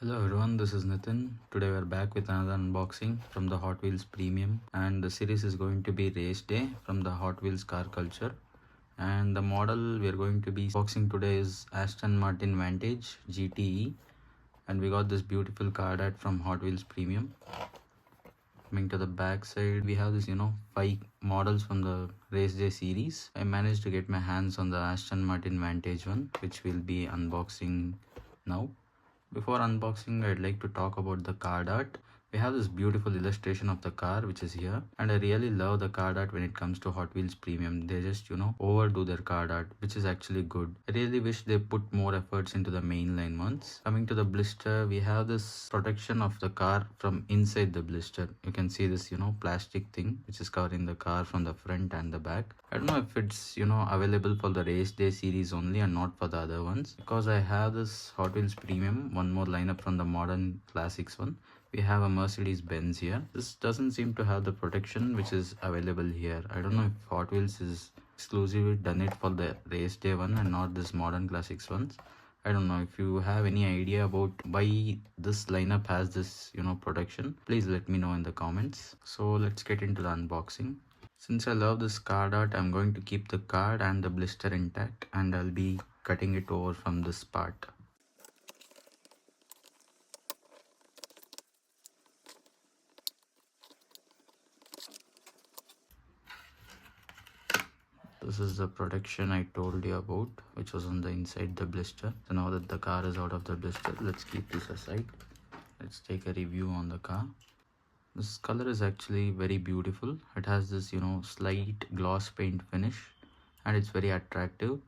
Hello everyone, this is Nitin. Today we're back with another unboxing from the Hot Wheels Premium, and the series is going to be Race Day from the Hot Wheels car culture. And the model we're going to be unboxing today is Aston Martin Vantage GTE, and we got this beautiful card art from Hot Wheels Premium. Coming to the back side, we have this 5 models from the Race Day series. I managed to get my hands on the Aston Martin Vantage one, which we'll be unboxing now. Before unboxing, I'd like to talk about the card art. We have this beautiful illustration of the car which is here, and I really love the card art when it comes to Hot Wheels Premium. They just overdo their card art, which is actually good. I really wish they put more efforts into the mainline ones. Coming to the blister, we have this protection of the car from inside the blister. You can see this plastic thing which is covering the car from the front and the back. I don't know if it's available for the Race Day series only and not for the other ones, because I have this Hot Wheels Premium, one more lineup from the modern classics one. We have a Mercedes Benz here. This doesn't seem to have the protection which is available here. I don't know if Hot Wheels is exclusively done it for the Race Day one and not this modern classics ones. I don't know if you have any idea about why this lineup has this protection. Please let me know in the comments. So let's get into the unboxing. Since I love this card art, I'm going to keep the card and the blister intact, and I'll be cutting it over from this part. This is the protection I told you about, which was on the inside the blister. So now that the car is out of the blister, let's keep this aside. Let's take a review on the car. This color is actually very beautiful. It has this slight gloss paint finish, and it's very attractive.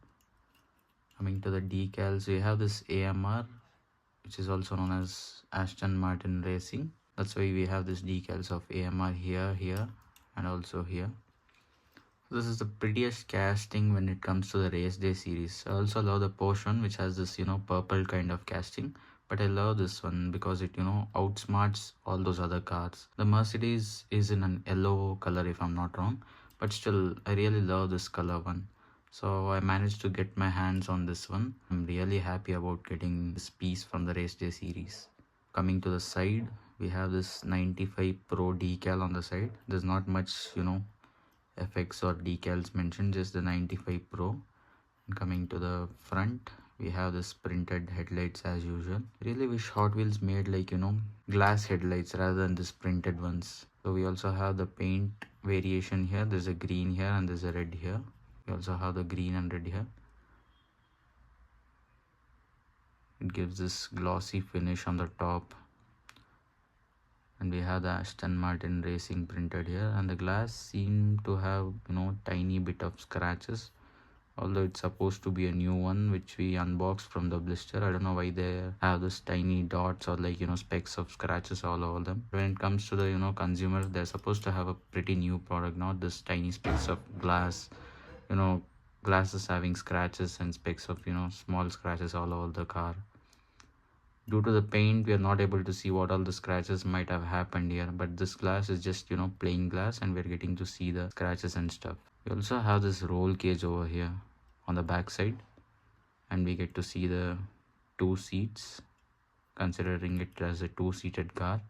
Coming to the decals, we have this AMR, which is also known as Aston Martin Racing. That's why we have this decals of AMR here, and also here. This is the prettiest casting when it comes to the Race Day series. I also love the Porsche one, which has this purple kind of casting, but I love this one because it outsmarts all those other cars. The Mercedes is in an yellow color if I'm not wrong, but still I really love this color one. So I managed to get my hands on this one. I'm really happy about getting this piece from the Race Day series. Coming to the side, we have this 95 Pro decal on the side. There's not much effects or decals mentioned, just the 95 Pro. And coming to the front, we have this printed headlights as usual. Really wish Hot Wheels made like glass headlights rather than this printed ones. So we also have the paint variation here. There's a green here and there's a red here. We also have the green and red here. It gives this glossy finish on the top, and we have the Aston Martin Racing printed here, and the glass seem to have tiny bit of scratches, although it's supposed to be a new one which we unboxed from the blister. I don't know why they have this tiny dots or like specks of scratches all over them. When it comes to the consumer, they're supposed to have a pretty new product, not this tiny specks of glass, glasses having scratches and specks of small scratches all over the car. Due to the paint, we are not able to see what all the scratches might have happened here, but this glass is just plain glass, and we're getting to see the scratches and stuff. We also have this roll cage over here on the back side, and we get to see the 2 seats, considering it as a 2-seated car.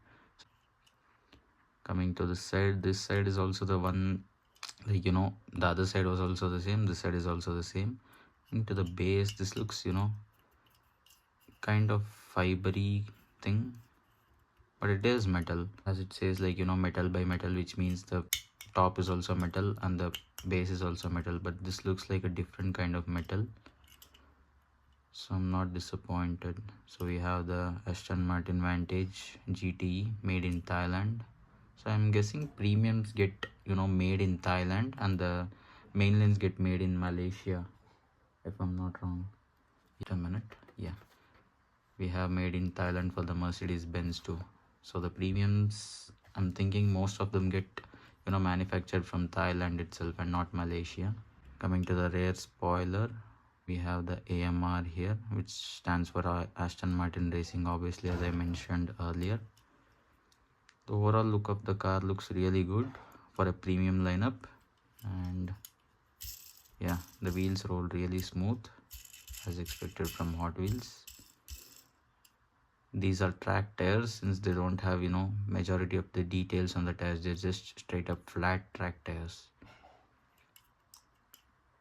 Coming to this side is also the one, like the other side was also the same, this side is also the same. Into the base, this looks kind of fibery thing, but it is metal, as it says like metal by metal, which means the top is also metal and the base is also metal, but this looks like a different kind of metal, so I'm not disappointed. So we have the Aston Martin Vantage GTE made in Thailand. So I'm guessing premiums get made in Thailand and the mainlines get made in Malaysia, if I'm not wrong. Wait a minute, yeah, we have made in Thailand for the Mercedes Benz too. So the premiums, I'm thinking most of them get manufactured from Thailand itself and not Malaysia. Coming to the rear spoiler, we have the AMR here, which stands for Aston Martin Racing, obviously, as I mentioned earlier. The overall look of the car looks really good for a premium lineup, and yeah, the wheels roll really smooth as expected from Hot Wheels. These are track tires since they don't have, majority of the details on the tires. They're just straight up flat track tires.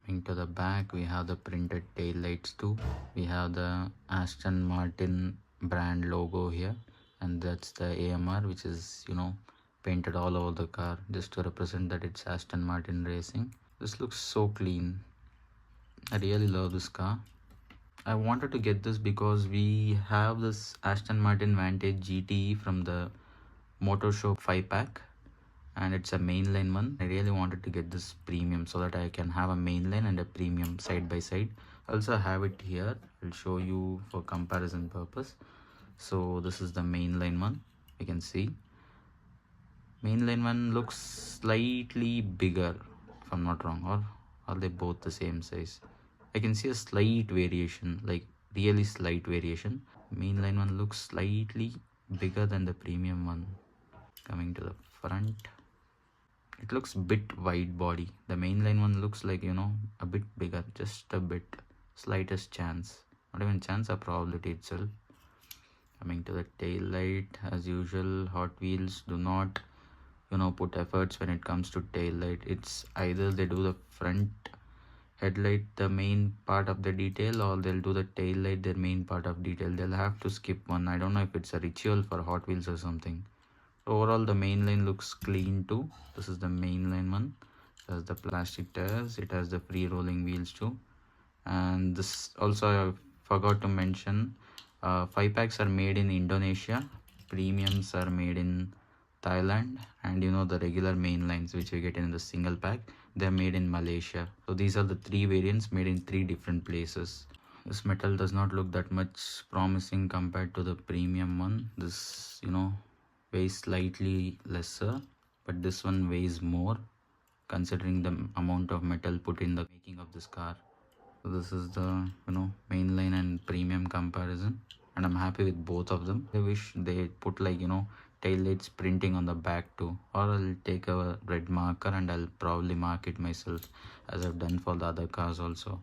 Into the back, we have the printed tail lights too. We have the Aston Martin brand logo here, and that's the AMR, which is, painted all over the car just to represent that it's Aston Martin Racing. This looks so clean. I really love this car. I wanted to get this because we have this Aston Martin Vantage GTE from the Motor Show 5-pack, and it's a mainline one. I really wanted to get this premium so that I can have a mainline and a premium side by side. I also have it here. I'll show you for comparison purpose. So this is the mainline one. You can see mainline one looks slightly bigger, if I'm not wrong, or are they both the same size? I can see a slight variation, like really slight variation. Mainline one looks slightly bigger than the premium one. Coming to the front, it looks bit wide body. The mainline one looks like, a bit bigger, just a bit, slightest chance, not even chance, a probability itself. Coming to the tail light, as usual, Hot Wheels do not, put efforts when it comes to tail light. It's either they do the front headlight the main part of the detail, or they'll do the tail light their main part of detail. They'll have to skip one. I don't know if it's a ritual for Hot Wheels or something. Overall, the main line looks clean too. This is the main line one. It has the plastic tires. It has the free rolling wheels too. And this also I forgot to mention, 5-packs are made in Indonesia, premiums are made in Thailand, and the regular main lines which we get in the single pack, they're made in Malaysia. So these are the 3 variants made in 3 different places. This metal does not look that much promising compared to the premium one. This weighs slightly lesser, but this one weighs more considering the amount of metal put in the making of this car. So this is the mainline and premium comparison, and I'm happy with both of them. I wish they put like tail lights printing on the back too, or I'll take a red marker and I'll probably mark it myself as I've done for the other cars also.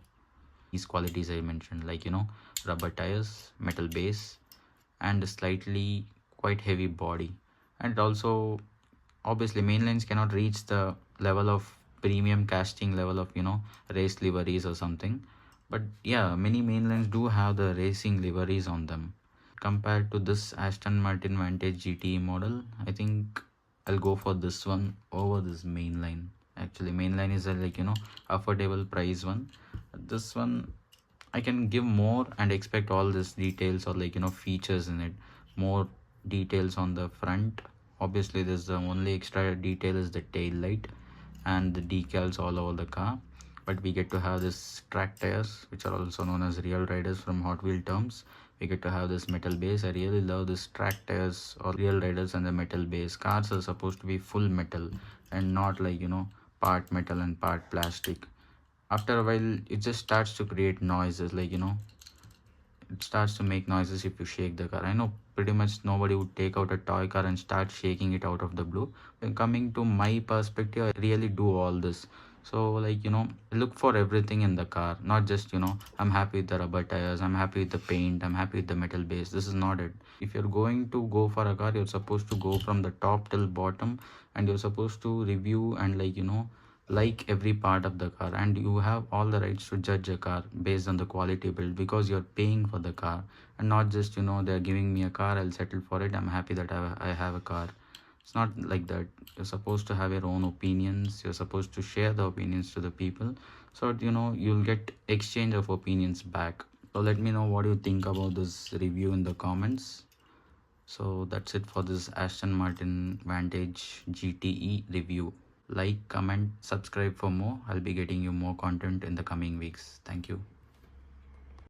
These qualities I mentioned, like rubber tires, metal base, and a slightly quite heavy body. And it also, obviously mainlines cannot reach the level of premium casting level of race liveries or something, but yeah, many mainlines do have the racing liveries on them. Compared to this Aston Martin Vantage GTE model, I think I'll go for this one over this mainline. Actually, mainline is a affordable price one. This one I can give more and expect all these details or features in it. More details on the front. Obviously, there's the only extra detail is the tail light and the decals all over the car. But we get to have this track tires, which are also known as real riders from Hot Wheel terms. We get to have this metal base. I really love this track tires or real riders and the metal base. Cars are supposed to be full metal and not like part metal and part plastic. After a while it just starts to create noises, like it starts to make noises if you shake the car. I know pretty much nobody would take out a toy car and start shaking it out of the blue. When coming to my perspective, I really do all this. So like look for everything in the car, not just I'm happy with the rubber tires, I'm happy with the paint, I'm happy with the metal base. This is not it. If you're going to go for a car, you're supposed to go from the top till bottom, and you're supposed to review and like every part of the car, and you have all the rights to judge a car based on the quality build, because you're paying for the car, and not just they're giving me a car, I'll settle for it, I'm happy that I have a car. It's not like that. You're supposed to have your own opinions. You're supposed to share the opinions to the people, so that you'll get exchange of opinions back. So let me know what you think about this review in the comments. So that's it for this Aston Martin Vantage GTE review. Like, comment, subscribe for more. I'll be getting you more content in the coming weeks. Thank you.